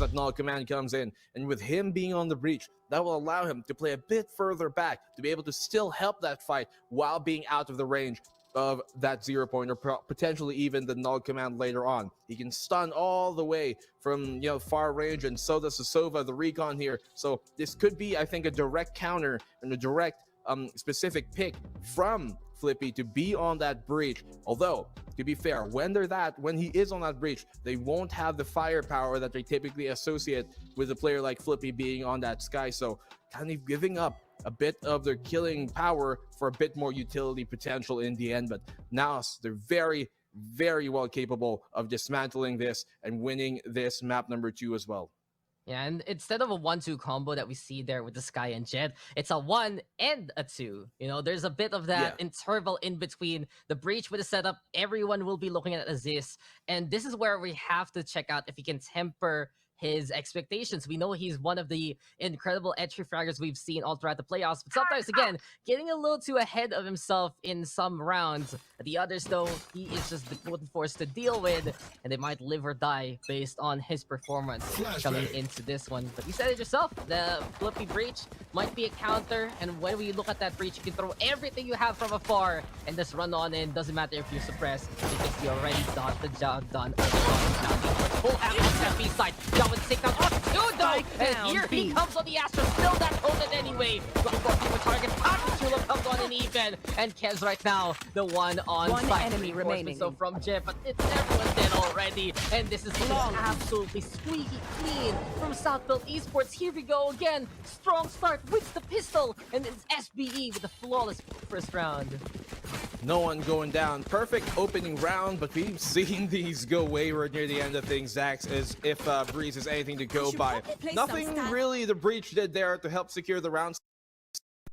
that null command comes in. And with him being on the breach, that will allow him to play a bit further back, to be able to still help that fight while being out of the range of that 0 point, or potentially even the null command later on. He can stun all the way from far range, and so does Sova, the recon here. So this could be, I think, a direct counter and a direct specific pick from Flippy to be on that breach. Although, to be fair, when he is on that breach, they won't have the firepower that they typically associate with a player like Flippy being on that sky. So kind of giving up a bit of their killing power for a bit more utility potential in the end. But Naos, they're very, very well capable of dismantling this and winning this map number 2 as well. Yeah, and instead of a 1-2 combo that we see there with the Sky and Jet, it's a 1 and a 2. There's a bit of that interval in between. The breach with the setup, everyone will be looking at Aziz. And this is where we have to check out if he can temper his expectations. We know he's one of the incredible entry fraggers we've seen all throughout the playoffs, but sometimes, again, getting a little too ahead of himself in some rounds. The others, though, he is just forced to deal with, and they might live or die based on his performance coming into this one. But you said it yourself, the Flippy breach might be a counter, and when we look at that breach, you can throw everything you have from afar and just run on in. Doesn't matter if you suppress, because you already got the job done. Full act on FB side. Would take down two though, and here he comes on the Astra, still that potent anyway. Going for a target, Chula comes on an even, and Kez right now, the one site. Enemy remaining. So from Jeff, but it's everyone dead already, and this is absolutely squeaky clean from Southfield Esports. Here we go again, strong start with the pistol, and it's SBE with a flawless first round. No one going down. Perfect opening round, but we've seen these go wayward near the end of things, Zax, as if Breeze is anything to go by. Nothing really the breach did there to help secure the rounds.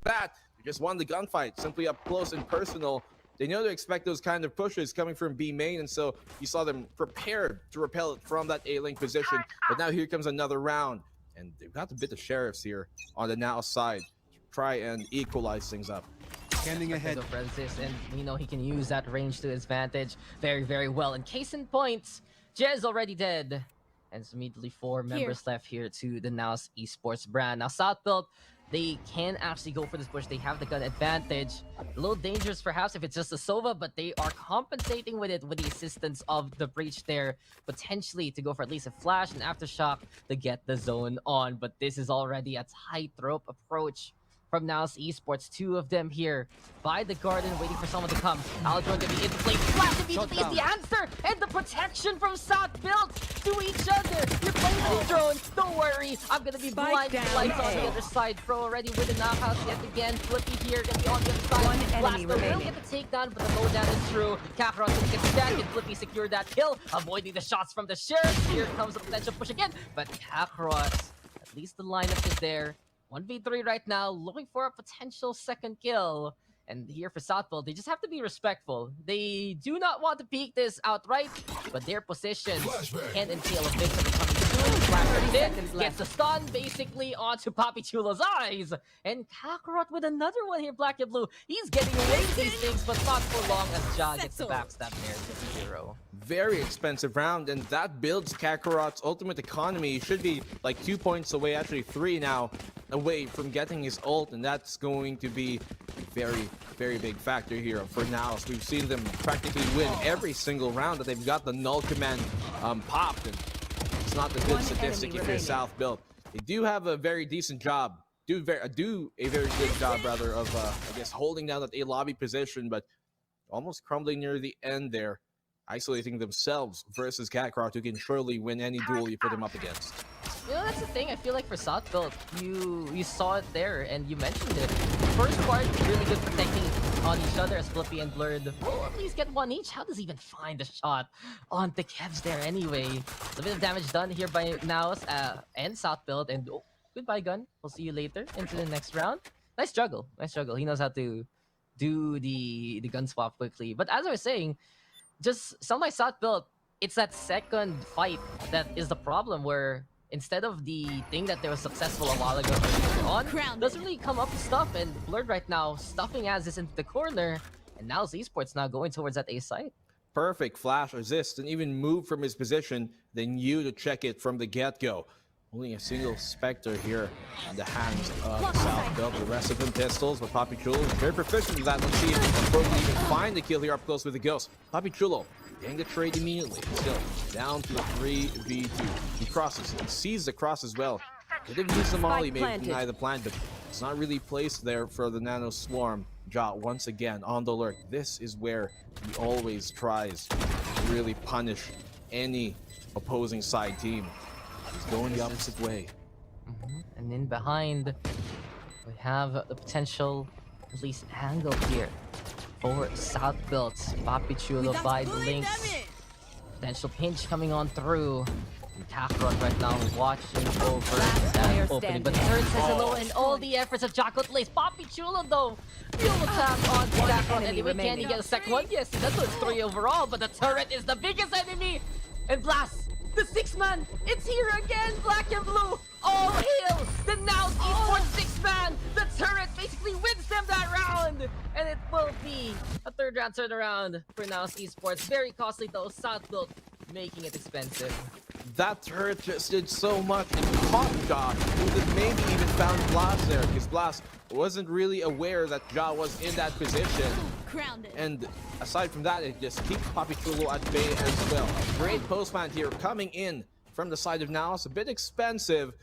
That just won the gunfight, simply up close and personal. They know to expect those kind of pushes coming from B main, and so you saw them prepared to repel it from that A-link position. But now here comes another round, and they've got a bit of sheriffs here on the Naos side to try and equalize things up. Standing ahead of Francis, and we know he can use that range to his advantage very, very well. And case in point, Jez already dead, and it's immediately 4 members left here to the Naos Esports brand. Now Southfield, they can actually go for this push. They have the gun advantage. A little dangerous perhaps if it's just a Sova, but they are compensating with it with the assistance of the breach there, potentially to go for at least a flash and aftershock to get the zone on. But this is already a tightrope approach from Naos Esports. 2 of them here by the garden, waiting for someone to come. Aldron gonna be into play. Flash immediately is the answer, and the protection from South built to each other. You're playing with drone. Don't worry, I'm gonna be blind lights on the other side. Pro already with the knockouts yet again. Flippy here gonna be on the other side. One enemy remaining. Will get the takedown, but the lowdown is true. Kakarot gonna get back, and Flippy secured that kill, avoiding the shots from the sheriff. Here comes the potential push again, but Kakarot, at least the lineup is there. 1v3 right now, looking for a potential second kill. And here for Southfield, they just have to be respectful. They do not want to peek this outright, but their positions can entail a victory coming soon. Flashback gets the stun basically onto Papi Chula's eyes. And Kakarot with another one here, black and blue. He's getting away with these things, but not for long as Ja gets the backstab there to 0. Very expensive round, and that builds Kakarot's ultimate economy. He should be like 2 points away, actually 3 now, away from getting his ult, and that's going to be a very, very big factor here for Naos. We've seen them practically win every single round that they've got the null command popped, and it's not a good statistic if you're South built. They do have a very decent job, do a very good job rather of I guess holding down that A lobby position, but almost crumbling near the end there, isolating themselves versus Kakarot, who can surely win any duel you put him up against. That's the thing. I feel like for Southfield, you saw it there, and you mentioned it. First part, really good protecting on each other as Flippy and Blurred will at least get 1 each. How does he even find a shot on the Kevs there anyway? It's a bit of damage done here by Naos and Southfield, and goodbye gun. We'll see you later into the next round. Nice juggle. Nice juggle. He knows how to do the gun swap quickly. But as I was saying, just some like Southfield, it's that second fight that is the problem, where instead of the thing that they were successful a while ago on, doesn't really come up with stuff, and Blurred right now stuffing as is into the corner, and now Esports now going towards that A site. Perfect flash resist and even move from his position, then you to check it from the get-go. Only a single Spectre here in the hands of South Belt. The rest of them pistols, but Papi Chulo is very proficient with that. Let's see if Pro can even find the kill here up close with the Ghost. Papi Chulo getting the trade immediately. Still down to the 3v2. He crosses. He sees the cross as well. Could have used the molly, maybe deny the plant, but it's not really placed there for the Nano Swarm. Ja once again on the alert. This is where he always tries to really punish any opposing side team. He's going the opposite way. And in behind, we have the potential, at least angle here for South Built. Papi Chulo by the links. Potential pinch coming on through. And Kakarot right now watching over that opening. But Third says hello, and all the efforts of Jocko Lace. Papi Chulo though, fuel attack on Kakarot anyway. Can he get a second one? Yes, he does. So it's 3 overall, but the turret is the biggest enemy. And Blast, the 6-man, it's here again, black and blue. All hail the Naos Esports 6-man. The turret basically wins them that round. And it will be a 3rd round turnaround for Naos Esports. Very costly though, South Built making it expensive. That turret just did so much and caught Ja, who could maybe even found Blast there, because Blast wasn't really aware that Ja was in that position. And aside from that, it just keeps Papi Chulo at bay as well. Great postman here coming in from the side of Naos. A bit expensive.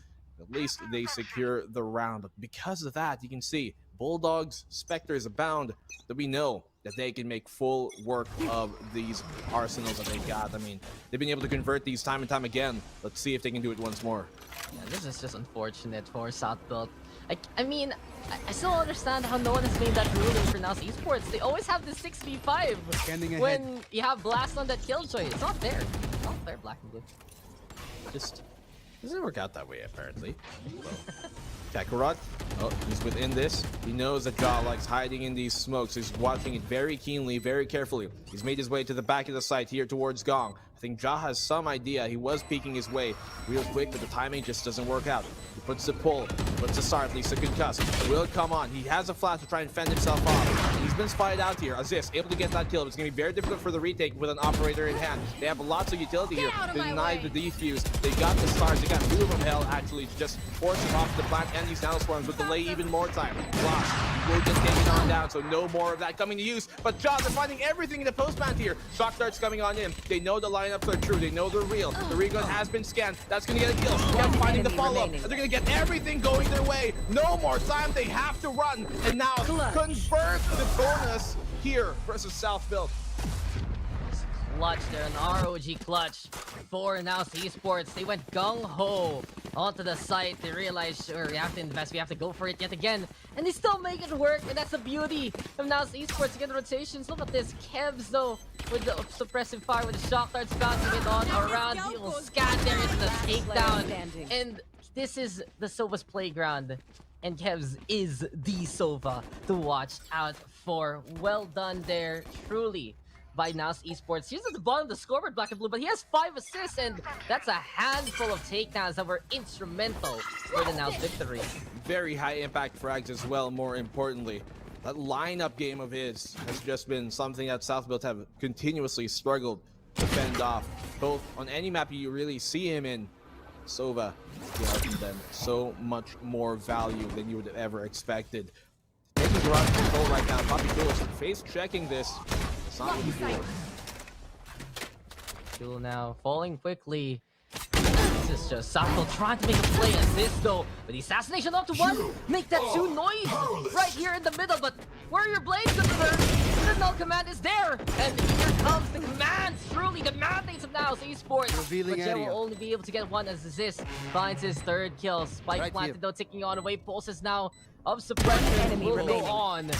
At least they secure the round. But because of that, you can see Bulldogs, Spectres abound, that we know that they can make full work of these arsenals that they got. I mean, they've been able to convert these time and time again. Let's see if they can do it once more. Yeah, this is just unfortunate for South Built. I mean, I still understand how no one has made that ruling for Naos Esports. They always have the 6v5 when you have Blast on that killjoy. It's not fair. It's not fair, black and blue. Just doesn't work out that way, apparently. Well, Kakarot, oh, he's within this. He knows that Ja likes hiding in these smokes. He's watching it very keenly, very carefully. He's made his way to the back of the site here towards Gong. I think Ja has some idea. He was peeking his way real quick, but the timing just doesn't work out. He puts the pull, puts the start, at least a concuss. Will come on. He has a flash to try and fend himself off. He's been spied out here. Aziz able to get that kill, but it's going to be very difficult for the retake with an operator in hand. They have lots of utility here. They denied the defuse. They got the stars. They got two from hell, actually, to just force him off the plant, and these Nano Swarms would delay even more time. Blast will just get it on down, so no more of that coming to use. But Ja, they're finding everything in the post-plant here. Shock darts coming on in. They know the lineups are true. They know they're real. The regun has been scanned. That's going to get a kill. Kept finding the follow-up. They're going to get everything going their way. No more time. They have to run. And now convert the bonus here versus South Built. Clutch there, an ROG clutch for Naos Esports. They went gung-ho onto the site. They realized, sure, we have to invest, we have to go for it yet again. And they still make it work, and that's the beauty of Naos Esports. Again, rotations. Look at this. Kevs, though, with the suppressive fire, with the shock darts bouncing it on around. He will scan there into the takedown. And this is the Sova's playground. And Kevs is the Sova to watch out for. Well done there, truly, by Naos Esports. He's at the bottom of the scoreboard, black and blue, but he has 5 assists, and that's a handful of takedowns that were instrumental for the Naos victory. Very high impact frags as well, more importantly. That lineup game of his has just been something that South Built have continuously struggled to fend off. Both on any map you really see him in, Sova giving them so much more value than you would have ever expected. Taking ground control right now. Papi Chulo face checking this. It's not what he did. Chulo now falling quickly. This is just Sako trying to make a play assist though. But the assassination up to 1. Make that 2 noise right here in the middle. But where are your blades, good sir? The null command is there. And here comes the command. Truly the mandates of Naos Esports. But Jay will only be able to get 1 assist. Finds his 3rd kill. Spike planted though, ticking on away. Pulses now of suppression will go on.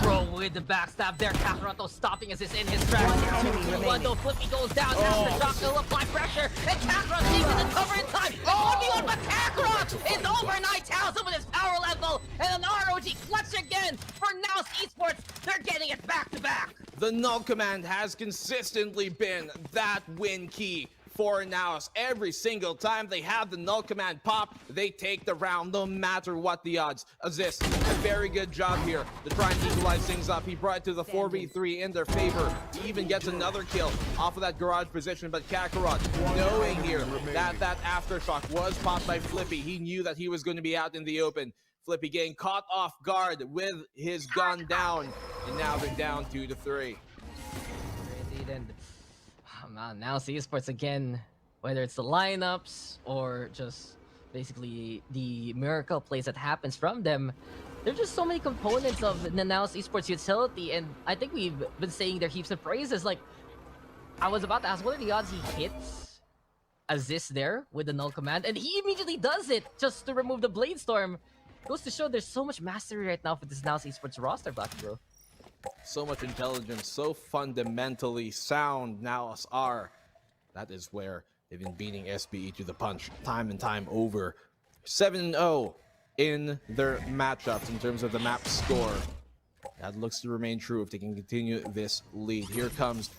Bro with the backstab there. Kakarot stopping as it's in his tracks. 2-1 though. Flippy goes down. That's the shock. He'll apply pressure. And Kakarot taking the cover in time. Oh, 1v1, but Kakarot is over 9,000 with his power level. And an ROG clutch again for Naos Esports. They're getting it back to back. The null command has consistently been that win key for Naos. Every single time they have the null command pop, they take the round no matter what the odds. Aziz, a very good job here to try and equalize things up. He brought it to the 4v3 in their favor. He even gets another kill off of that garage position, but Kakarot, knowing here that that aftershock was popped by Flippy, he knew that he was going to be out in the open. Flippy getting caught off guard with his gun down, and now they're down 2-3. Indeed, and Naos Esports again, whether it's the lineups or just basically the miracle plays that happens from them, there's just so many components of the Naos Esports utility, and I think we've been saying their heaps of praises. Like, I was about to ask, what are the odds he hits Aziz there with the null command, and he immediately does it just to remove the Blade Storm. Goes to show there's so much mastery right now for this Naos Esports roster, Black Bro. So much intelligence, so fundamentally sound Naos are. That is where they've been beating SBE to the punch time and time over. 7-0 in their matchups in terms of the map score. That looks to remain true if they can continue this lead. Here comes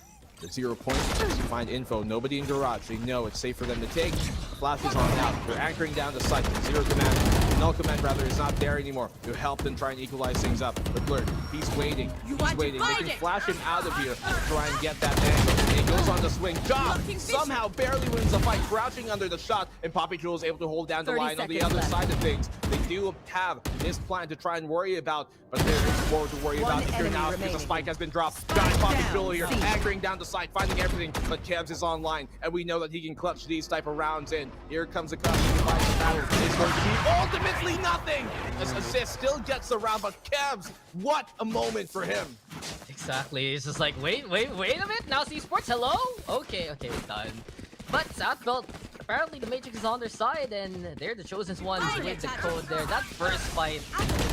the 0 point to find info. Nobody in garage. They know it's safe for them to take. Flash is on out. They're anchoring down the site. Zero command. Null command rather is not there anymore to help them try and equalize things up. But Blurred, he's waiting. He's waiting. They can flash him out of here to try and get that angle. And he goes on the swing. Job somehow barely wins the fight, crouching under the shot, and PPGL is able to hold down the line on the other side of things. They do have this plan to try and worry about, but there is more to worry about if you're now, because a spike has been dropped. Giant PPGL here, anchoring down the side, finding everything, but Kevs is online, and we know that he can clutch these type of rounds in. Here comes a cut. It's going to be ultimately nothing. This assist still gets the round, but Kevs, what a moment for him. Exactly. It's just like, wait a minute. Naos Esports, hello? Okay, done. But Southbelt, apparently the Matrix is on their side, and they're the chosen ones with the code there. That first fight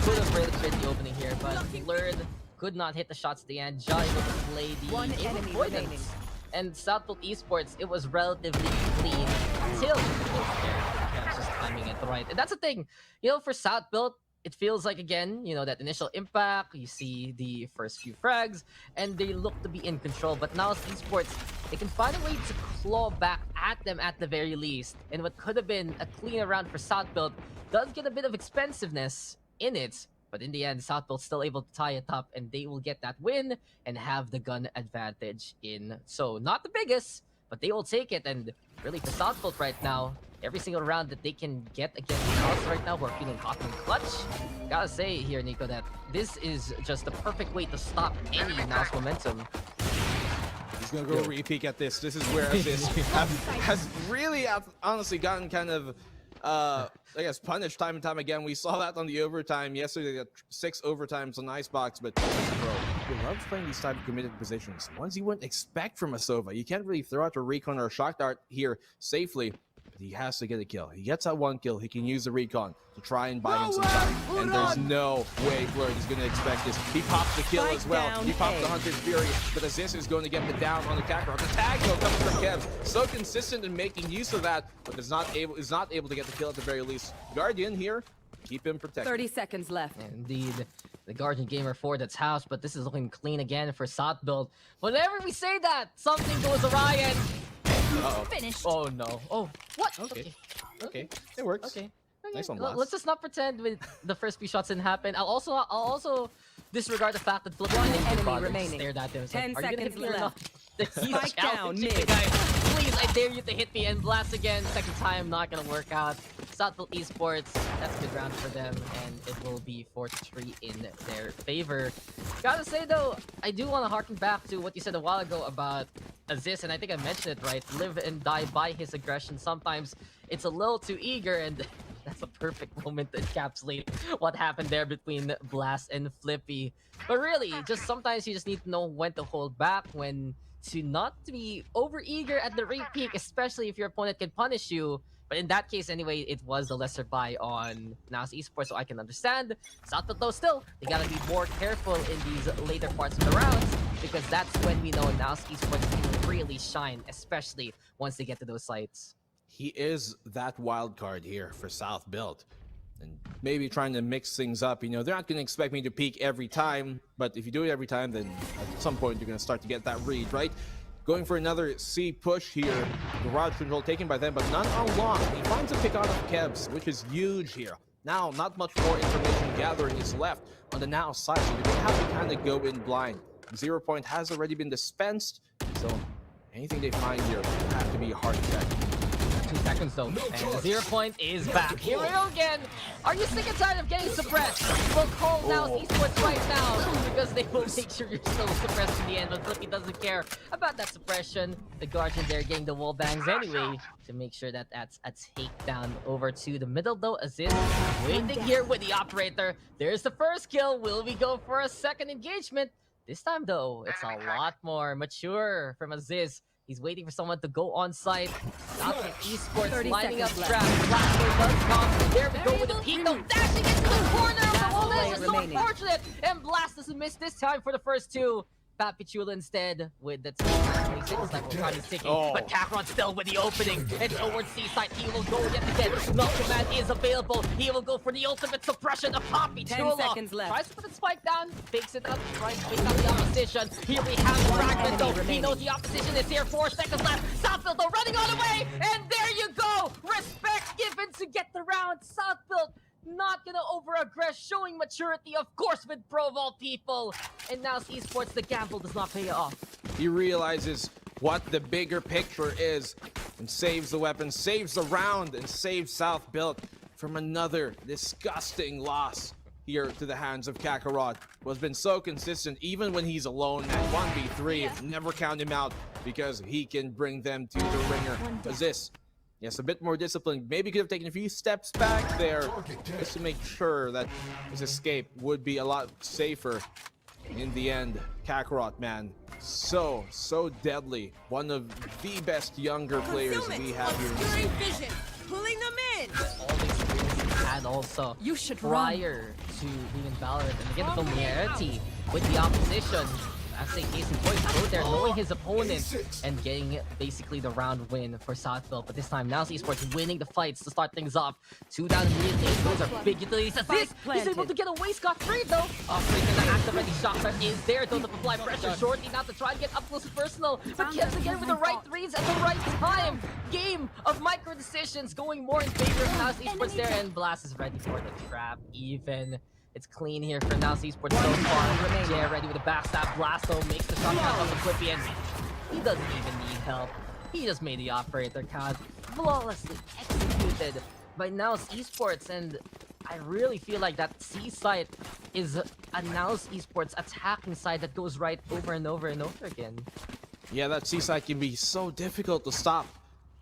could have really been the opening here, but Blurred could not hit the shots at the end. Ja able to play the enemy points. And Southbelt Esports, it was relatively clean until just timing it right. And that's the thing, for Southbelt, it feels like, again, that initial impact, you see the first few frags, and they look to be in control. But now Esports, they can find a way to claw back at them at the very least. And what could have been a cleaner round for Southbelt does get a bit of expensiveness in it. But in the end, Southbelt's still able to tie it up, and they will get that win and have the gun advantage in. So, not the biggest, but they will take it. And really, for Southbelt right now, every single round that they can get against Naos right now, we're feeling hot and clutch. Gotta say here, Nico, that this is just the perfect way to stop any Naos momentum. He's gonna go re-peek at this. This is where this has really honestly gotten kind of I guess punished time and time again. We saw that on the overtime yesterday. They got 6 overtimes on Icebox, but bro, he loves playing these type of committed positions, ones you wouldn't expect from a Sova. You can't really throw out a recon or a shock dart here safely. He has to get a kill. He gets that 1 kill. He can use the recon to try and buy him some time. And there's no way Blurred is going to expect this. He pops the kill as well. He pops the Hunter's Fury, but Aziz is going to get the down on the Kakarot. The tag though comes from Kevs. So consistent in making use of that, but is not able to get the kill at the very least. Guardian here, keep him protected. 30 seconds left. Indeed. The Guardian Gamer 4 that's housed, but this is looking clean again for Southbelt. Whenever we say that, something goes awry and finished. Oh no. Oh, what? Okay. It works. Okay. Nice one, Blast. Let's just not pretend with the first few shots didn't happen. I'll also disregard the fact that Flip enemy remaining. Stared at them. 10 seconds left. Spike down mid. Guys, please, I dare you to hit me and blast again. Second time, not gonna work out. Southbelt Esports, that's a good round for them, and it will be 4-3 in their favor. Gotta say though, I do want to harken back to what you said a while ago about Aziz, and I think I mentioned it right. Live and die by his aggression. Sometimes it's a little too eager, and that's a perfect moment to encapsulate what happened there between Blast and Flippy. But really, just sometimes you just need to know when to hold back, when to not to be over eager at the rate peak, especially if your opponent can punish you. But in that case, anyway, it was the lesser buy on Naos Esports, so I can understand. Southbelt, though, still, they gotta be more careful in these later parts of the rounds, because that's when we know Naos Esports can really shine, especially once they get to those sites. He is that wild card here for Southbelt. And maybe trying to mix things up. They're not going to expect me to peak every time, but if you do it every time, then at some point you're going to start to get that read, right? going for another C push here. Garage control taken by them, but none on long. He finds a pick out of Kebs, which is huge here. Now, not much more information gathering is left on the Naos side, so they're going to have to kind of go in blind. 0 point has already been dispensed, so anything they find here will have to be a hard check. 2 seconds though, and the 0 point is back. Here we go again. Are you sick and tired of getting suppressed? We'll call Naos Esports right now because they will make sure you're still suppressed in the end. But Flippy doesn't care about that suppression. The Guardian there getting the wall bangs anyway to make sure that that's a takedown over to the middle though. Aziz waiting here with the operator. There's the first kill. Will we go for a second engagement? This time though, it's a lot more mature from Aziz. He's waiting for someone to go on site. Naos Esports lining up traps. Blaster does come. There we go with the peek though. Dashing into the corner of the wall. This is so unfortunate. And Blast doesn't miss this time for the first two. Papichula instead with the 26 level time is ticking, but Kakarot still with the opening. And towards Seaside, he will go yet again. Null Command is available. He will go for the ultimate suppression of Papichula. 10 seconds left. Tries to put the spike down, fakes it up, tries to fake out the opposition. Here we have the fragment though. He knows the opposition is here. 4 seconds left. Southfield though running all the way, and there you go. Respect given to get the round. Southfield not gonna over-aggress, showing maturity, of course, with Pro of all people. And now Esports, the gamble does not pay off. He realizes what the bigger picture is and saves the weapon, saves the round, and saves South Built from another disgusting loss here to the hands of Kakarot, who has been so consistent even when he's alone at 1v3. Never count him out because he can bring them to the ringer. Aziz, yes, a bit more disciplined. Maybe could have taken a few steps back there just to make sure that his escape would be a lot safer. In the end, Kakarot, man, so deadly. One of the best younger players we have here in the scene. Vision, pulling them in. All the experience he had also prior to being in Valorant, and again the familiarity with the opposition. I say case in point, go there knowing his opponent and getting basically the round win for Southfield. But this time, Naos Esports winning the fights to start things off. 2 down immediately. Those are big utilities. He's able to get away scot-free though. Operating the act already. Shotgun is there though to apply pressure shortly now to try and get up close and personal. But Kevs again with the right reads at the right time. Game of micro decisions going more in favor of Naos Esports there, and Blast is ready for the trap even. It's clean here for Naos Esports so far. Jay ready with a backstab. Blasto makes the shot count on the Flippy, and he doesn't even need help. He just made the operator count. Flawlessly executed by Naos Esports, and I really feel like that C site is a Naos Esports attacking side that goes right over and over and over again. Yeah, that C site can be so difficult to stop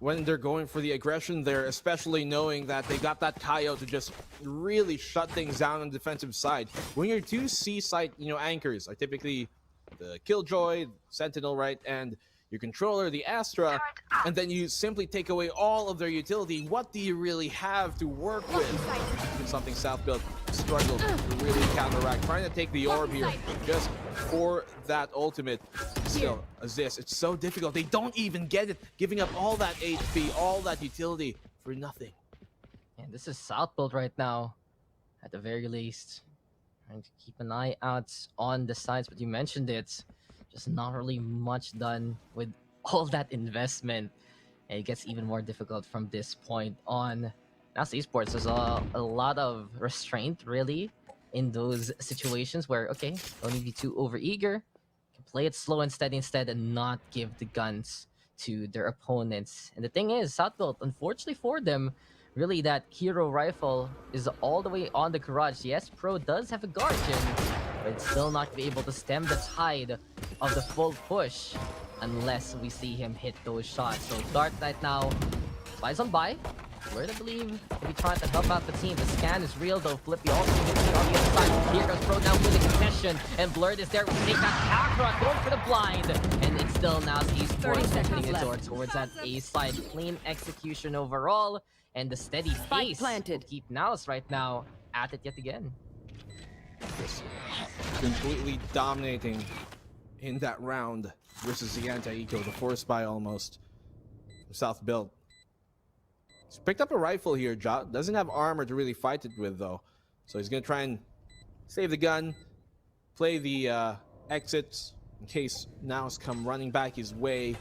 when they're going for the aggression there, especially knowing that they got that coyote to just really shut things down on the defensive side. When your 2 C site, anchors are typically the Killjoy, Sentinel, right, and your controller, the Astra, and then you simply take away all of their utility, what do you really have to work with? It's something South Built struggled to really counteract, trying to take the orb here just for that ultimate. Still, Aziz, it's so difficult. They don't even get it, giving up all that HP, all that utility for nothing. And this is South Built right now, at the very least. Trying to keep an eye out on the sides, but you mentioned it. Just not really much done with all that investment. And it gets even more difficult from this point on. Naos Esports, there's a lot of restraint, really, in those situations where, okay, don't need to be too overeager. Can play it slow and steady instead and not give the guns to their opponents. And the thing is, Southfield, unfortunately for them, really that hero rifle is all the way on the garage. Yes, Pro does have a Guardian, but it's still not be able to stem the tide of the full push unless we see him hit those shots. So Dart right now flies on by. We're to believe we try to help out the team. The scan is real though. Flippy also gets it on the other side. Here goes Pro now with the concession, and Blurred is there with the Kakarot going for the blind, and it's still now Esports opening the door towards that A side. Clean execution overall, and the steady pace will keep Naos right now at it yet again. Just completely dominating in that round versus the anti-eco, the force buy almost. South Built. He's picked up a rifle here, Jot. Doesn't have armor to really fight it with, though. So he's going to try and save the gun, play the exits, in case Naos come running back his way.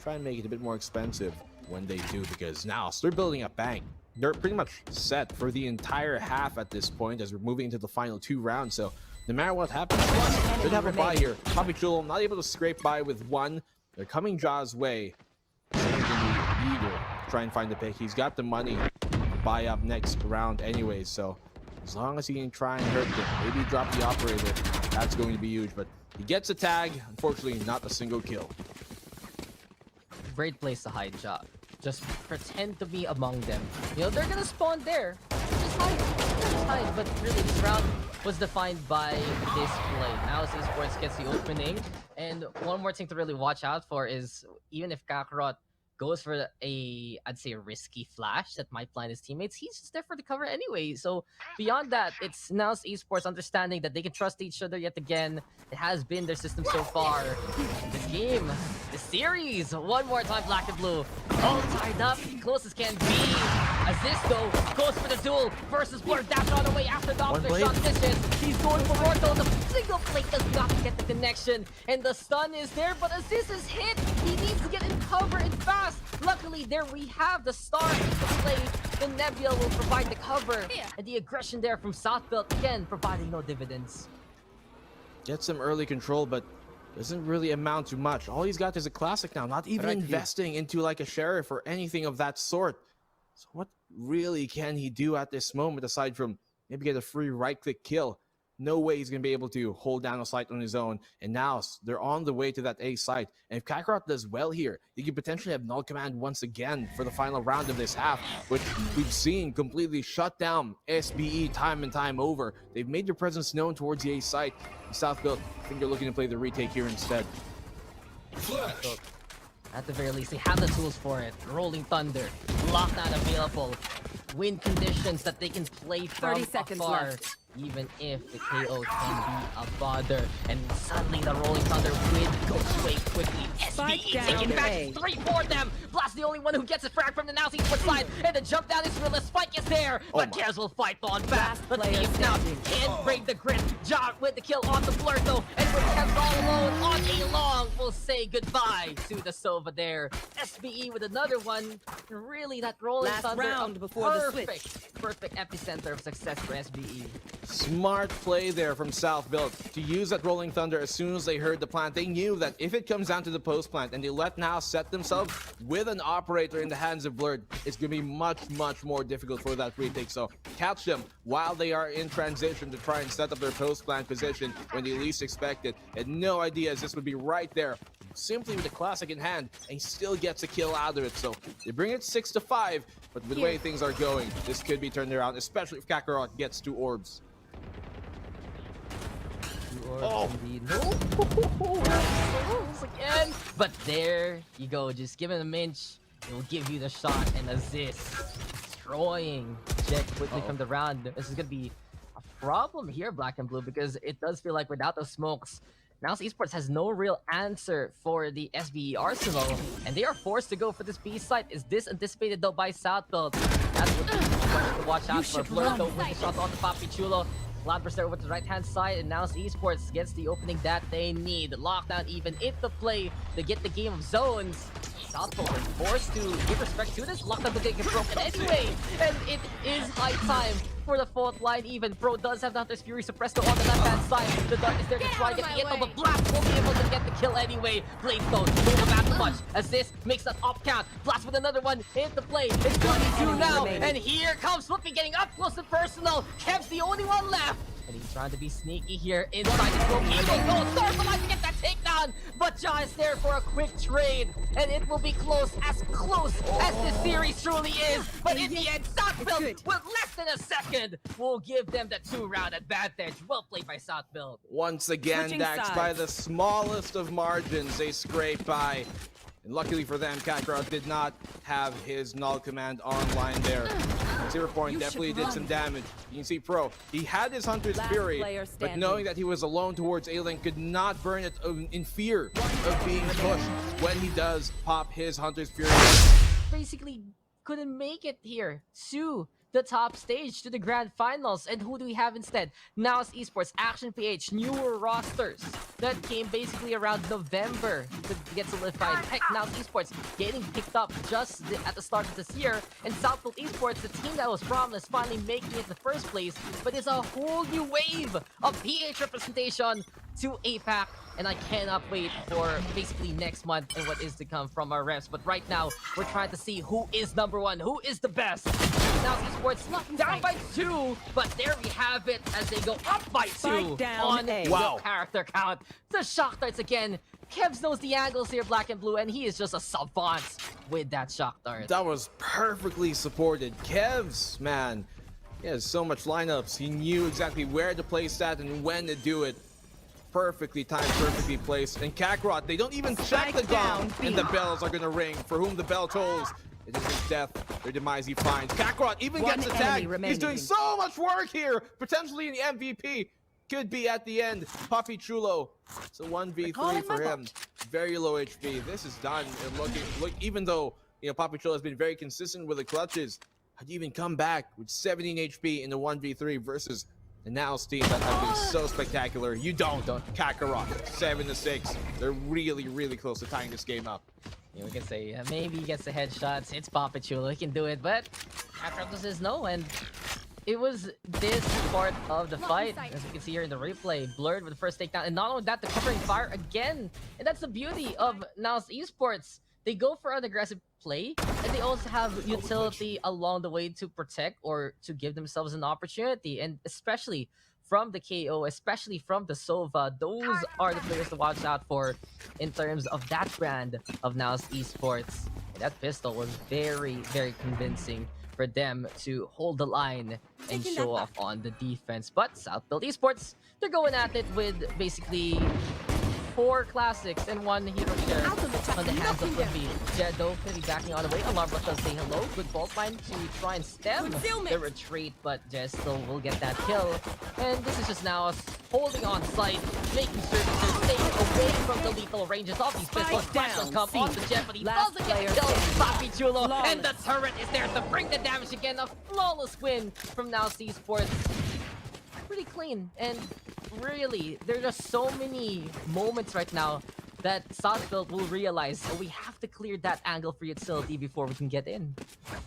Try and make it a bit more expensive when they do, because Naos, they're building a bank. They're pretty much set for the entire half at this point as we're moving into the final 2 rounds. So no matter what happens, they have a buy here. PPGL not able to scrape by with 1. They're coming Jaw's way. He's going to be eager to try and find the pick. He's got the money to buy up next round anyways. So as long as he can try and hurt them, maybe drop the operator, that's going to be huge. But he gets a tag. Unfortunately, not a single kill. Great place to hide, Ja. Just pretend to be among them. You know, they're gonna spawn there. Just hide. Just hide. But really, this round was defined by this play. Naos Esports gets the opening. And one more thing to really watch out for is, even if Kakarot goes for I'd say a risky flash that might blind his teammates, he's just there for the cover anyway. So beyond that, it's Naos Esports understanding that they can trust each other yet again. It has been their system so far. This game, the series, one more time, Black and Blue. All tied up, close as can be. As this though goes for the duel versus Blur. Dash on away after the opposite shot misses. He's going for Mortal. The single plate does not get the connection. And the stun is there, but as this is hit, he needs to get in cover and fast. Luckily, there we have the start of the play. The Nebula will provide the cover. And the aggression there from Southbelt, again, providing no dividends. Get some early control, but doesn't really amount to much. All he's got is a classic now, not even investing into like a sheriff or anything of that sort. So what really can he do at this moment aside from maybe get a free right-click kill? No way he's going to be able to hold down a site on his own. And now they're on the way to that A site. And if Kakarot does well here, he could potentially have null command once again for the final round of this half, which we've seen completely shut down SBE time and time over. They've made their presence known towards the A site. Southfield, I think they're looking to play the retake here instead. Flash. At the very least, they have the tools for it. Rolling Thunder, lockdown available, win conditions that they can play from 30 seconds afar. left. Even if the KO can be a bother. And suddenly the Rolling Thunder win goes away quickly. SBE taking back 3 for them. Blast the only one who gets a frag from the Naos Esports side. And the jump down is real. The spike is there. But Kaz will fight on back. Let's see if now can break the grid. Ja with the kill on the Blur though. And with Kaz all alone on a long, we'll say goodbye to the Sova there. SBE with another one. Really, that Rolling Thunder. Round before the switch. Perfect epicenter of success for SBE. Smart play there from Southfield to use that Rolling Thunder as soon as they heard the plant. They knew that if it comes down to the post plant and they let now set themselves with an operator in the hands of Blurred, it's going to be much more difficult for that retake. So catch them while they are in transition to try and set up their post plant position when they least expect it. And no idea as this would be right there, simply with the classic in hand, and he still gets a kill out of it. So they bring it 6-5, but with the way things are going, this could be turned around, especially if Kakarot gets 2 orbs. Again. But there you go, just give him a minch, it will give you the shot and assist. Destroying Jet quickly from the round. This is gonna be a problem here, Black and Blue, because it does feel like without those smokes, Naos Esports has no real answer for the SBE arsenal, and they are forced to go for this B site. Is this anticipated though by Southfield? That's what to watch out for. Blur though with the shot on the Papichulo. Lampers there over to the right-hand side, and Naos Esports gets the opening that they need. Lockdown even into play to get the game of zones. Southfield is forced to give respect to this. Lockdown to get broken anyway, and it is high time for the fourth line even. Pro does have the Hunter's Fury suppressed on the left-hand side. The Dart is there to try to get the hit, but Blast will be able to get the kill anyway. Bladestone don't matter much as this makes that off count. Blast with another one into play. It's 22 now, and here comes Flippy getting up close and personal. Kev's the only one left. And he's trying to be sneaky here inside the smoke. Eagle goes, Stars alive to get that takedown, but Ja is there for a quick trade, and it will be close as this series truly is. But in the end, Southfield, with less than a second, will give them the 2-round advantage. Well played by Southfield. Once again, Dax, by the smallest of margins, they scrape by. And luckily for them, Kakarot did not have his null command online there. 0 point definitely did some damage. You can see Pro, he had his Hunter's Fury, but knowing that he was alone towards A-Link could not burn it in fear of being pushed when he does pop his Hunter's Fury. Basically couldn't make it here. Sue the top stage to the grand finals. And who do we have instead? Naos Esports, Action PH, newer rosters that came basically around November to get solidified. Heck, Naos Esports getting picked up just at the start of this year. And Southfield Esports, the team that was promised, finally making it in the first place. But it's a whole new wave of PH representation to APAC. And I cannot wait for basically next month and what is to come from our refs. But right now, we're trying to see who is number one, who is the best. Now Esports down by 2, but there we have it as they go up by 2 on the character count. The shock darts again. Kevs knows the angles here, black and blue, and he is just a savant with that shock dart. That was perfectly supported. Kevs, man, he has so much lineups. He knew exactly where to place that and when to do it. Perfectly timed, perfectly placed. And Kakarot, they don't even check the gong, and the bells are gonna ring. For whom the bell tolls, it is his death, their demise he finds. Kakarot even gets a tag. He's doing so much work here. Potentially an MVP. Could be at the end. Puppy Chulo. It's a 1v3 for him. Very low HP. This is done. And look, even though Puppy Chulo has been very consistent with the clutches, had even come back with 17 HP in the 1v3 versus the Naos team that have been so spectacular. You don't. Kakarot, 7-6. They're really, really close to tying this game up. We can say maybe he gets the headshots. It's Papachulo, he can do it, but Kakarot says no, and it was this part of the fight, as you can see here in the replay. Blurred with the first takedown, and not only that, the covering fire again. And that's the beauty of Naos Esports. They go for an aggressive play, and they also have utility along the way to protect or to give themselves an opportunity. And especially from the KO, especially from the Sova, those are the players to watch out for in terms of that brand of Naos Esports. And that pistol was very, very convincing for them to hold the line and show off on the defense. But Southfield Esports, they're going at it with basically 4 classics and 1 hero share on the hands of Libby. Jed though clearly backing on the way. Alarmbot does say hello. Good vault line to try and stem the retreat, but Jed still will get that kill. And this is just now us holding on site, making sure that they're staying away from the lethal ranges of these pistols. Flash will come on to Jed, but he doesn't get killed. Papachulo, and the turret is there to bring the damage again. A flawless win from Naos Esports. Pretty clean, and really, there are just so many moments right now that Southfield will realize we have to clear that angle for utility before we can get in.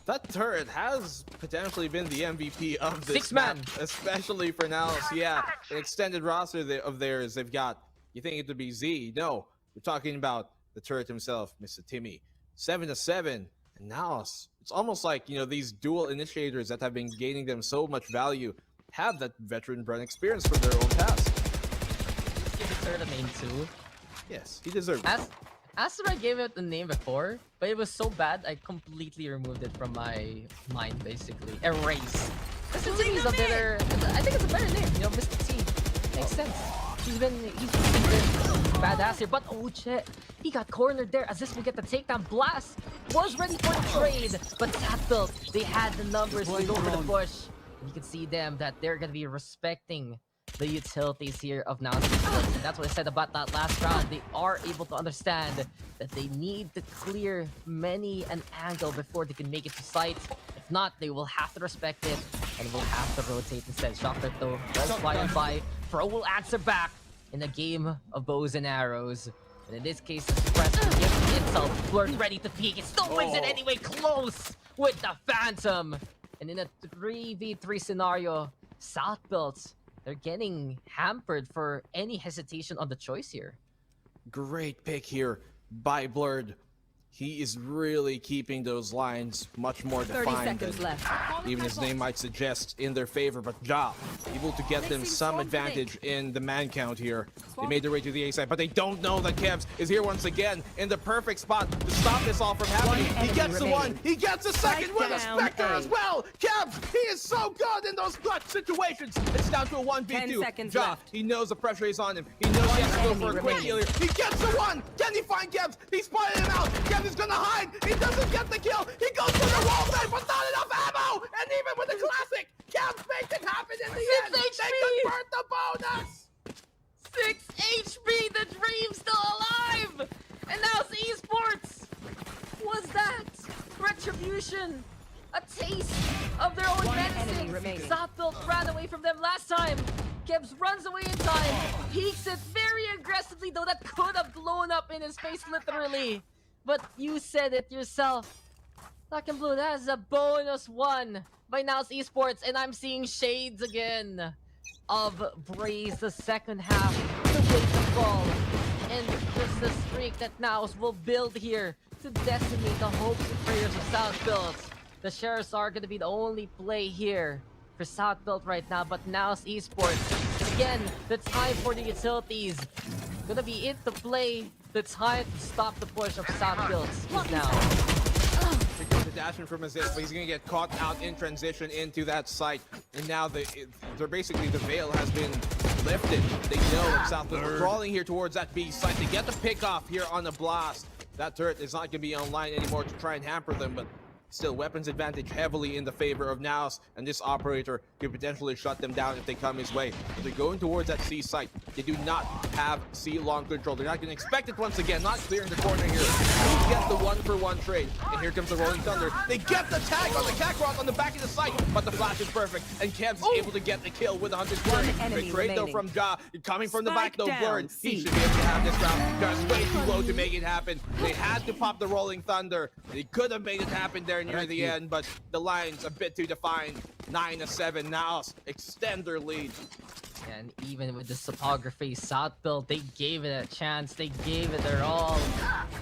That turret has potentially been the MVP of this map, especially for Naos. Yeah, an extended roster of theirs they've got. You think it would be Z? No, we're talking about the turret himself, Mr. Timmy. 7-7, and Naos. It's almost like, these dual initiators that have been gaining them so much value have that veteran brand experience from their own past. He deserved a name too. Yes, he deserved it. Astra gave it a name before, but it was so bad I completely removed it from my mind, basically. Erase. Mr. T is a better, I think it's a better name, Mr. T. Makes sense. He's been badass here, but oh shit, he got cornered there. As this will get the takedown. Blast was ready for the trade, but Southfield, they had the numbers to go for the push. You can see them that they're going to be respecting the utilities here of Naos Esports. And that's what I said about that last round. They are able to understand that they need to clear many an angle before they can make it to sight. If not, they will have to respect it and will have to rotate instead. Shocker though does fly on by. Pro will answer back in a game of bows and arrows. And in this case, the Suppress will give the insult. Blurred ready to peek. It still wins it anyway. Close with the Phantom. And in a 3v3 scenario, Southfield, they're getting hampered for any hesitation on the choice here. Great pick here by Blurred. He is really keeping those lines much more defined than even his name might suggest in their favor. But Ja, able to get them some advantage in the man count here. They made their way to the A side, but they don't know that Kevs is here once again in the perfect spot to stop this all from happening. He gets the one, he gets the second with a Spectre as well. Kevs, he is so good in those clutch situations. It's down to a 1v2. Ja, he knows the pressure is on him. He knows he has to go for a quick kill here. He gets the one. Can he find Kevs? He spotted him out. Kevs is gonna hide. He doesn't get the kill. He goes for the wall knife, but not enough ammo. And even with the classic, Kevs makes it happen in the end. They convert the bonus. 6 HP, the dream's still alive! And now Esports! Was that retribution? a taste of their own One enemy medicine. remaining. Southbuilt ran away from them last time. Kebs runs away in time, peeks it very aggressively, though that could have blown up in his face literally. But you said it yourself. Black and Blue, that is a bonus one by Naos Esports, and I'm seeing shades again of Braze the second half to wake the fall. And just the streak that Naos will build here to decimate the hopes and prayers of Southbuilt. The Sheriffs are going to be the only play here for Southbuilt right now, but Naos Esports, again, the time for the utilities gonna be into play. The time to stop the push of Southbuilt is now. Here comes the dash in from Aziz, but he's gonna get caught out in transition into that site. And now they're basically, the veil has been lifted. They know that Southbuilt are crawling here towards that B site. They get the pick off here on the blast. That turret is not gonna be online anymore to try and hamper them, but still, weapons advantage heavily in the favor of Naos, and this operator could potentially shut them down if they come his way. But they're going towards that C site. They do not have C long control. They're not going to expect it once again. Not clearing the corner here. They get the 1-for-1 trade. And here comes the Rolling Thunder. They get the tag on the Kakarot on the back of the site, but the flash is perfect. And Kebs is able to get the kill with 100 enemy trade though remaining. from Ja. Coming from the back Spike though, down, Blurred. He C. should be able to have this round. Just way too low to make it happen. They had to pop the Rolling Thunder. They could have made it happen there near the end, but the line's a bit too defined. 9-7. Naos extend their lead. And even with the topography, Southbuilt, they gave it a chance. They gave it their all.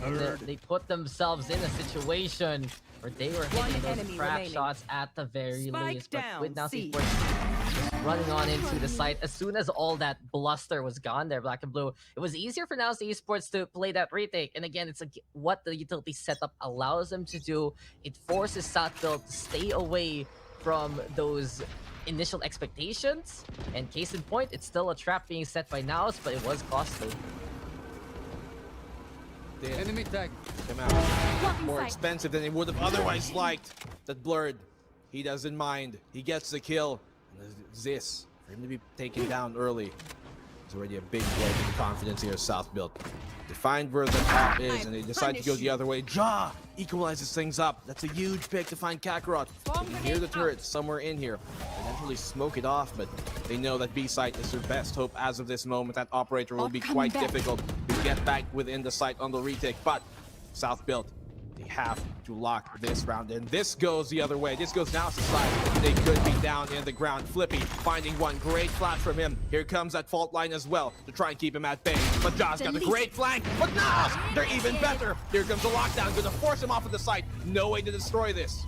And they put themselves in a situation where they were hitting those enemy crack remaining. shots at the very Spike least. But down, with Naos C. Esports running on into the site, as soon as all that bluster was gone there, Black and Blue, it was easier for Naos Esports to play that retake. And again, it's what the utility setup allows them to do. It forces Southbuilt to stay away from those initial expectations, and case in point, it's still a trap being set by Naos, but it was costly. Enemy tag. Came out more expensive than they would have otherwise liked. That Blurred, he doesn't mind. He gets the kill. And this, for him to be taken down early, it's already a big blow to the confidence here of Southbuilt. They find where the top is, and they decide to go the other way. Ja equalizes things up. That's a huge pick to find Kakarot. You can hear the turret somewhere in here. Eventually smoke it off, but they know that B site is their best hope as of this moment. That operator will be quite difficult to get back within the site on the retake. But Southbuilt, they have to lock this round in. This goes the other way. This goes Naos' side. They could be down in the ground. Flippy finding one. Great flash from him. Here comes that fault line as well to try and keep him at bay. But Ja's got a great flank. But Naos, they're even better. Here comes the lockdown. Going to force him off of the site. No way to destroy this.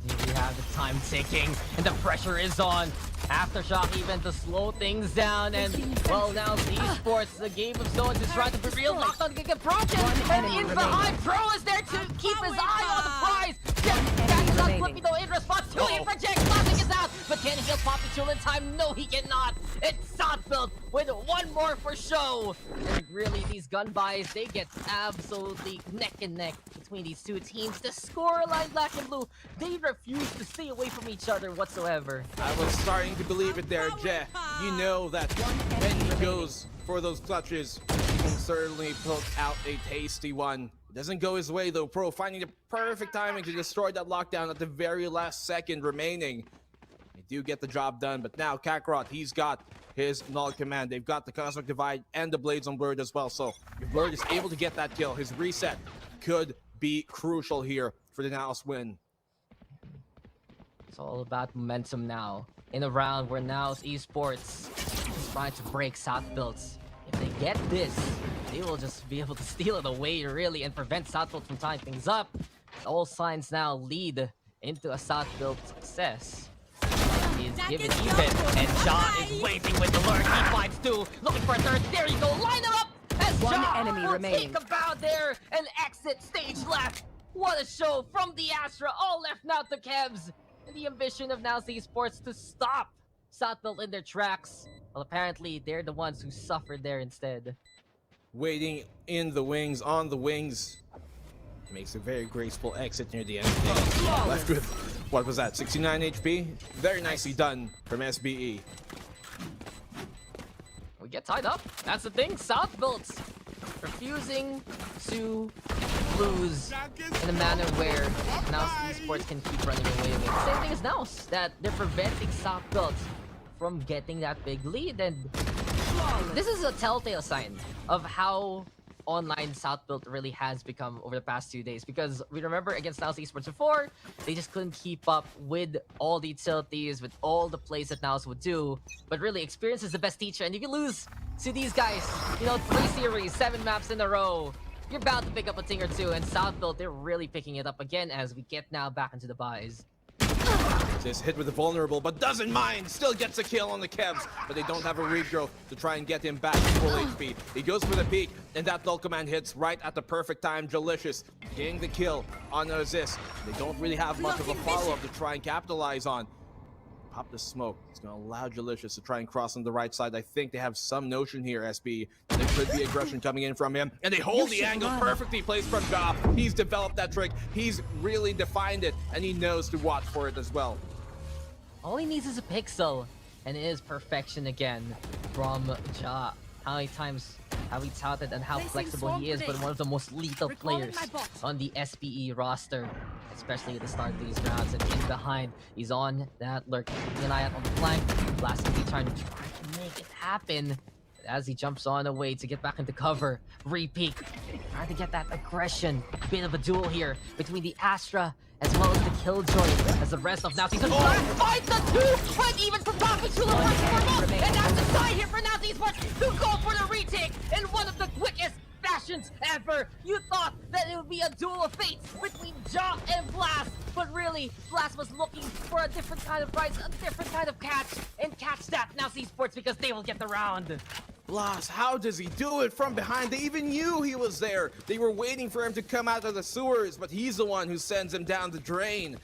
We have the time ticking, and the pressure is on. Aftershock even to slow things down, and well, now Esports, the game of zones is trying to be real. Lockdown can get broken, and in behind, Pro is there to keep his eye on the prize. Catches out Flippy though in response to it. Project Classic is out, but can he kill Poppy Tool in time? No, he cannot. It's Southbuilt with one more for show. And really, these gun buys, they get absolutely neck and neck between these two teams. The scoreline, Black and Blue, they refuse to stay away from each other whatsoever. I was starting to believe it there, Je. You know that when he goes for those clutches, he can certainly put out a tasty one. It doesn't go his way though. Pro finding the perfect timing to destroy that lockdown at the very last second remaining. They do get the job done, but now Kakarot, he's got his null command. They've got the Cosmic Divide and the Blades on Blurred as well. So if Blurred is able to get that kill, his reset could be crucial here for the Naos win. It's all about momentum now. In a round where Naos Esports is trying to break Southbuilt. If they get this, they will just be able to steal it away, really, and prevent Southbuilt from tying things up. All signs now lead into a Southbuilt success. He is given even, and Ja is waiting with the lurk. He finds two, looking for a third. There you go, line him up! As One Ja enemy will remaining. take a bow there and exit stage left. What a show from the Astra, all left now to Kebs. And the ambition of Naos Esports to stop Southbuilt in their tracks. Well, apparently, they're the ones who suffered there instead. Waiting in the wings, on the wings. Makes a very graceful exit near the end. Left with, what was that, 69 HP? Very nicely done from SBE. We get tied up. That's the thing. Southbuilt refusing to lose in a manner where Naos Esports can keep running away with it. Same thing as Naos, that they're preventing South Built from getting that big lead, and this is a telltale sign of how online South Built really has become over the past 2 days, because we remember against Naos Esports before, they just couldn't keep up with all the utilities, with all the plays that Naos would do. But really, experience is the best teacher, and you can lose to these guys, you know, 3 series, 7 maps in a row. You're bound to pick up a thing or two, and South Built, they're really picking it up again as we get now back into the buys. This hit with the vulnerable, but doesn't mind. Still gets a kill on the Kevs, but they don't have a regrowth to try and get him back to full HP. He goes for the peek, and that null command hits right at the perfect time. Delicious getting the kill on Aziz. They don't really have much of a follow-up to try and capitalize on. Pop the smoke. It's going to allow Delicious to try and cross on the right side. I think they have some notion here, SBE. There could be aggression coming in from him. And they hold the angle perfectly placed from Ja. He's developed that trick. He's really defined it, and he knows to watch for it as well. All he needs is a pixel, and it is perfection again from Ja. How many times have we touted and how flexible he is, but one of the most lethal players on the SBE roster, especially at the start of these rounds. And in behind, he's on that lurk, keeping an eye out on the flank. Blast will be trying to make it happen. But as he jumps on away to get back into cover, re-peek, trying to get that aggression. Bit of a duel here between the Astra as well as the Killjoy, as the rest of Naos Esports finds the 2, but even from PPGL, and that's the side here for Naos Esports to go for the retake in one of the quickest fashions ever. You thought that it would be a duel of fates between Ja and Blast, but really, Blast was looking for a different kind of prize, a different kind of catch, and catch that Naos Esports because they will get the round. Blast, how does he do it from behind? They even knew he was there. They were waiting for him to come out of the sewers, but he's the one who sends him down the drain.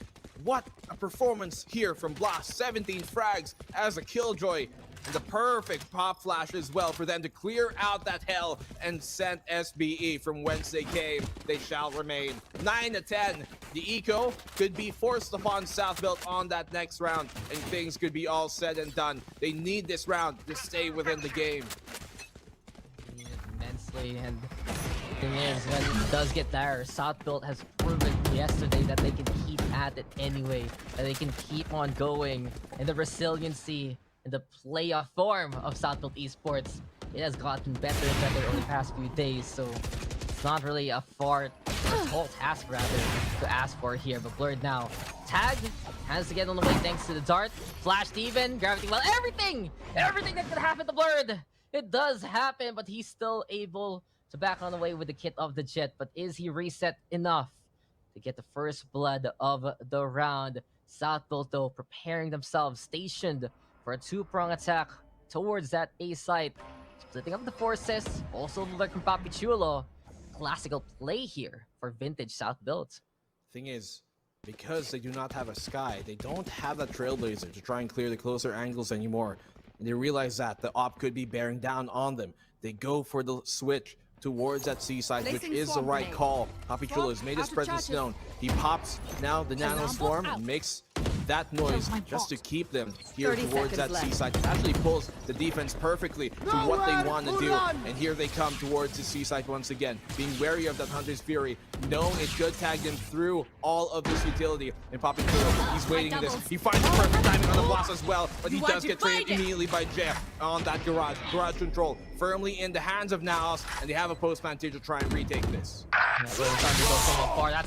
What a performance here from Blast. 17 frags as a Killjoy. And the perfect pop flash as well for them to clear out that hell and send SBE from whence they came. They shall remain. 9-10. The eco could be forced upon South Built on that next round, and things could be all said and done. They need this round to stay within the game. Immensely, and the thing is, when it does get there, South Built has proven yesterday that they can keep at it anyway, that they can keep on going, and the resiliency and the playoff form of South Built Esports, it has gotten better and better over the past few days, so it's not really a tall task rather to ask for here. But Blurred now, tag has to get on the way thanks to the dart, flashed even, gravity well, everything that could happen to Blurred, it does happen, but he's still able to back on the way with the kit of the Jet. But is he reset enough to get the first blood of the round? South Built though preparing themselves, stationed for a 2-prong attack towards that A site, splitting up the forces. Also like from PPGL, classical play here for vintage South Built. Thing is, because they do not have a Sky, they don't have that Trailblazer to try and clear the closer angles anymore. And they realize that the op could be bearing down on them. They go for the switch towards that seaside, which is the right call. PPGL has made his presence known. He pops now the Nano Swarm and makes that noise just to keep them here towards that seaside. It actually pulls the defense perfectly to what they want to do. And here they come towards the seaside once again, being wary of that Hunter's Fury, knowing it could tag them through all of this utility. And PPGL, he's waiting for this. He finds the perfect timing on the blast as well, but he does get traded immediately by Jeff on that garage. Garage control firmly in the hands of Naos, and they have a postman to try and retake this. That's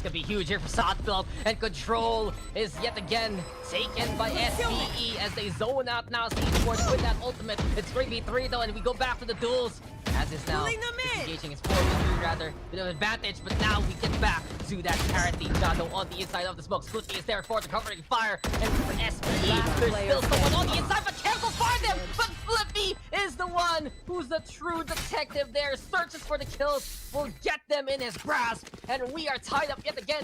gonna be huge here for South Built, and control is yet again taken by SBE as they zone out Naos Esports with that ultimate. It's 3v3 though, and we go back to the duels. As is now engaging his 4v3 rather, bit of advantage, but now we get back to that parity. Jado on the inside of the smoke. Spooky is there for the covering fire, and for SBE, there's still someone on the inside, but can't go find them. But Flippy is the one who's the true detective there. Searches for the kills, will get them in his grasp, and we are tied up yet again.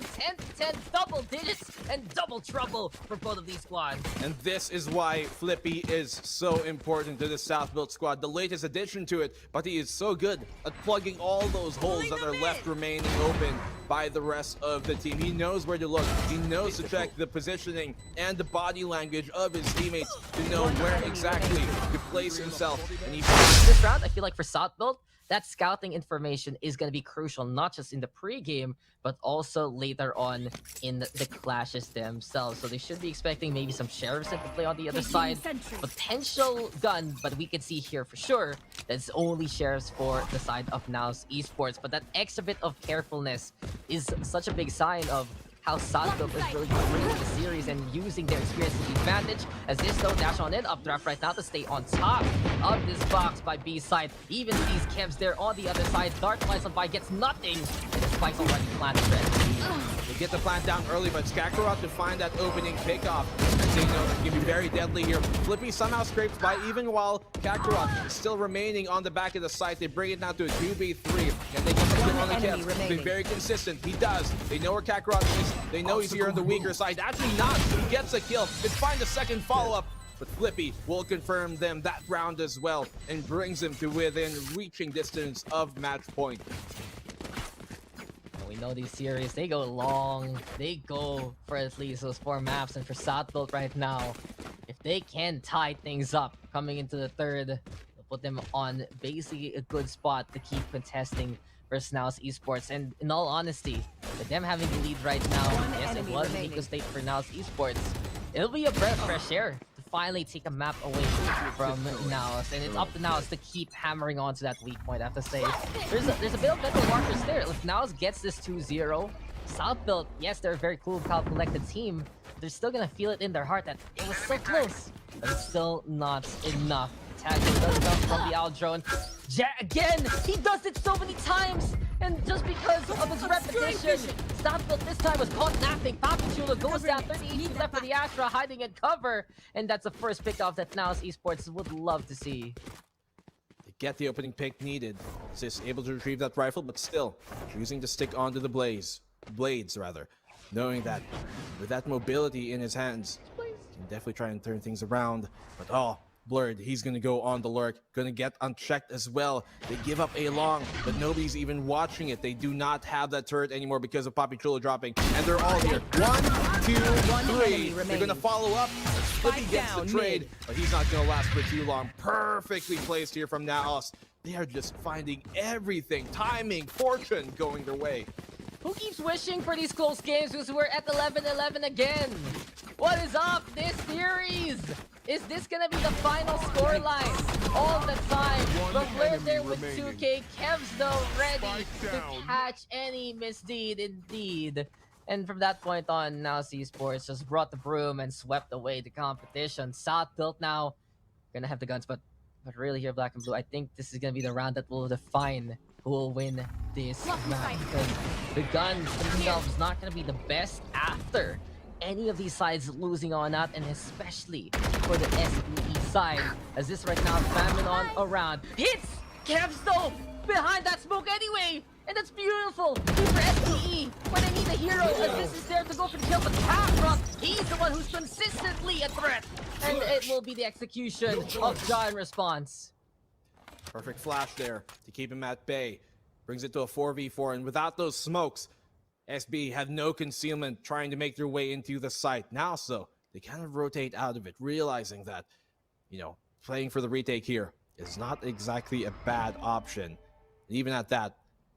10-10, double digits and double trouble for both of these squads. And this is why Flippy is so important to the South Built squad, the latest addition to it, but he is so good at plugging all those holes that are left remaining open by the rest of the team. He knows where to look. He knows to check the positioning and the body language of his teammates to know where exactly to place himself. And he this round, I feel like for Southbuilt, that scouting information is going to be crucial, not just in the pre-game, but also later on in the clashes themselves. So they should be expecting maybe some Sheriffs to play on the other side. Potential gun, but we can see here for sure that's only Sheriffs for the side of Naos Esports. But that extra bit of carefulness is such a big sign of how Southbuilt is really bringing the series and using their experience to the advantage. As this though dash on in, updraft right now to stay on top of this box by B side. Even these Kevs there on the other side. Dart flies on by, gets nothing, and the spike's already planted. They get the plant down early, but Skakarot to find that opening pickoff. As they know it can be very deadly here. Flippy somehow scrapes by, even while Kakarot is still remaining on the back of the site. They bring it down to a 2v3, and they get the kill on the Kevs. Been very consistent. He does. They know where Kakarot is. They know he's here on the weaker side. Actually not. He gets a kill. They find a second follow-up. But Flippy will confirm them that round as well and brings them to within reaching distance of match point. We know these series, they go long. They go for at least those 4 maps. And for Southbuilt right now, if they can tie things up coming into the third, they'll put them on basically a good spot to keep contesting versus Naos Esports. And in all honesty, with them having the lead right now, yes, it was an equal state for Naos Esports. It'll be a breath of fresh air to finally take a map away from Naos. And it's up to Naos to keep hammering on to that weak point, I have to say. There's a bit of mental markers there. If Naos gets this 2-0, Southbuilt, yes, they're a very cool, calm, collected team. They're still gonna feel it in their heart that it was so close, but it's still not enough. Tag does come from the Owl Drone. Again, he does it so many times, and just because of his repetition, Southbuilt this time was caught napping. PPGL goes down 30 HP left for the Astra, hiding in cover, and that's the first pick-off that Naos Esports would love to see. They get the opening pick needed. Sis able to retrieve that rifle, but still choosing to stick onto the blades, knowing that with that mobility in his hands, he can definitely try and turn things around. But oh, Blurred, he's gonna go on the lurk, gonna get unchecked as well. They give up a long, but nobody's even watching it. They do not have that turret anymore because of PPGL dropping, and they're all here. 1, 2, 3. They're gonna follow up. Flippy gets the trade, but he's not gonna last for too long. Perfectly placed here from Naos. They are just finding everything, timing, fortune going their way. Who keeps wishing for these close games because we're at 11-11 again? What is up this series? Is this gonna be the final scoreline all the time? But we're there with 2K. Kev's though ready to catch any misdeed indeed. And from that point on, Naos Esports just brought the broom and swept away the competition. Southbuilt now gonna have the guns, but really here, Black and Blue, I think this is gonna be the round that will define who will win this match, because the guns themselves is not gonna be the best after any of these sides losing on out, and especially for the SBE side, as this right now famine on around hits Kevs though behind that smoke anyway, and that's beautiful for SBE when they need a hero, as this is there to go for the kill. But Kakarot, he's the one who's consistently a threat, and it will be the execution of Ja in response. Perfect flash there to keep him at bay. Brings it to a 4v4, and without those smokes, SBE have no concealment trying to make their way into the site. Now, so they kind of rotate out of it, realizing that, you know, playing for the retake here is not exactly a bad option. And even at that,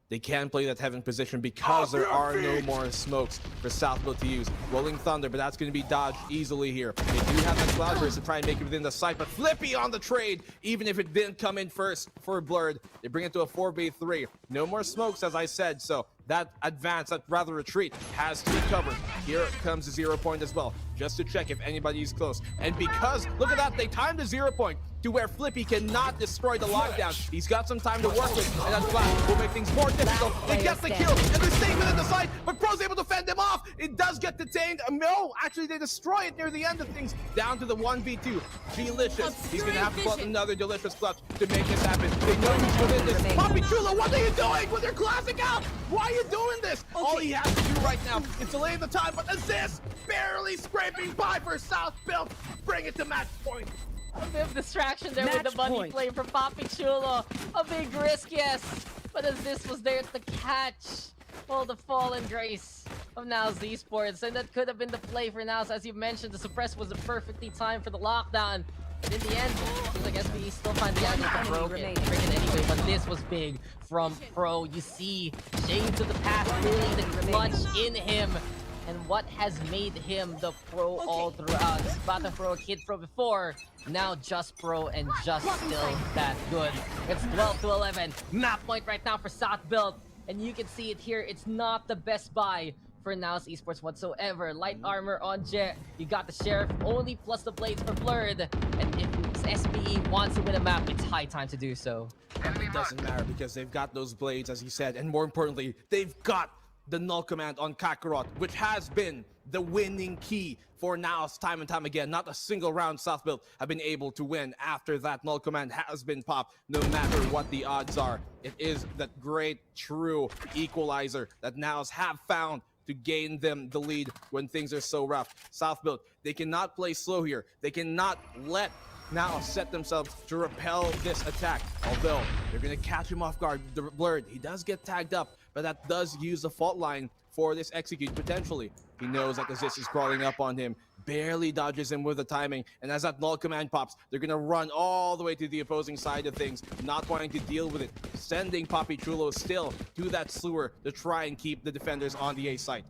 they can play that heaven position because there are no more smokes for Southbuilt to use. Rolling Thunder, but that's going to be dodged easily here. They do have that Cloud Burst to try and make it within the site, but Flippy on the trade, even if it didn't come in first for Blurred. They bring it to a 4v3. No more smokes, as I said, so that advance, that rather retreat, has to be covered. Here comes the 0 point as well, just to check if anybody's close. And because, look at that, they timed the 0 point to where Flippy cannot destroy the lockdown. He's got some time to work with, and that flash will make things more difficult. They get the kill, and they're staying within the site, but Pro's able to fend them off. It does get detained. No, actually, they destroy it near the end of things, down to the 1v2. Delicious. He's gonna have to put another delicious clutch to make this happen. They know he's within this. PPGL, what are you doing with your classic out? Why are you doing this? All he has to do right now is delay the time, but assist, barely scraping by for Southbuilt. Bring it to match point. A bit of distraction there with the money play from PPGL. A big risk, yes, but as this was there to catch, well, the fall and grace of Naos Esports, and that could have been the play for Naos. As you mentioned, the suppress was perfectly timed for the lockdown. But in the end, it seems like SBE still find the angle to Pro remaining. bring it anyway. But this was big from Pro. You see Shades of the Past, really the clutch in him. And what has made him the pro all throughout. Bata Pro, Kid Pro before, now just Pro and just still that good. It's 12-11. Map point right now for South Build. And you can see it here. It's not the best buy for Naos Esports whatsoever. Light armor on Jet. You got the Sheriff only plus the blades for Blurred. And if SBE wants to win a map, it's high time to do so. It doesn't matter because they've got those blades, as you said, and more importantly, they've got the null command on Kakarot, which has been the winning key for Naos time and time again. Not a single round South Build have been able to win after that null command has been popped, no matter what the odds are. It is that great, true equalizer that Naos have found to gain them the lead when things are so rough. South Build, they cannot play slow here. They cannot let Naos set themselves to repel this attack. Although, they're going to catch him off guard. The Blurred, he does get tagged up, but that does use the fault line for this execute potentially. He knows that the Zis is crawling up on him, barely dodges him with the timing, and as that null command pops, they're gonna run all the way to the opposing side of things, not wanting to deal with it, sending Papi Chulo still to that slewer to try and keep the defenders on the A site.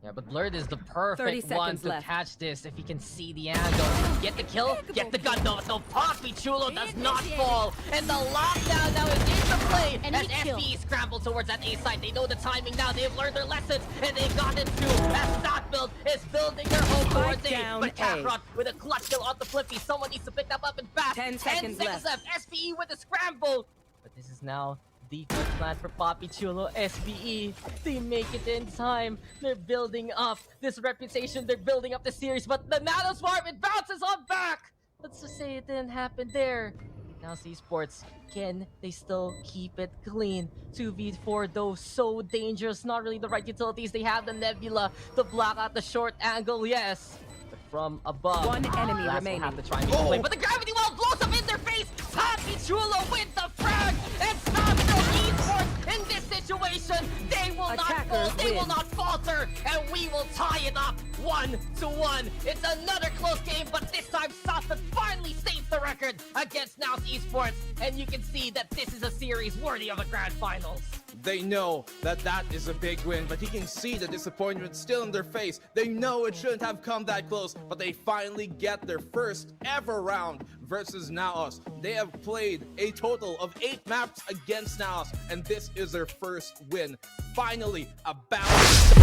Yeah, but Blurred is the 30 perfect one seconds to left. catch this if he can see the angle. Get the kill, get the gun. No, so Papi Chulo does not fall. And the lockdown now is into play as FBE scramble towards that A site. They know the timing now. They've learned their lessons and they got it too. As South Build is building their home towards A. down But A. Kakarot with a clutch kill on the flippy. Someone needs to pick that up and fast. 10 seconds left. SBE with the scramble. But this is now the good plan for Papi Chulo. SBE, they make it in time. They're building up this reputation. They're building up the series. But the Nanos Warp, it bounces on back. Let's just say it didn't happen there. Naos Esports, can they still keep it clean? 2v4 though, so dangerous. Not really the right utilities. They have the Nebula, the block out the short angle, yes. But from above, One enemy Last remaining. will have to try and make a play. But the gravity well blows up in their face. Papi Chulo with the frag. And South Esports in this situation, they will not Attackers fold, they will win. not falter, and we will tie it up 1-1. It's another close game, but this time Southwood finally saves the record against Naos Esports, and you can see that this is a series worthy of a grand finals. They know that that is a big win, but he can see the disappointment still in their face. They know it shouldn't have come that close, but they finally get their first ever round versus Naos. They have played a total of 8 maps against Naos, and this is their first win. Finally, a balanced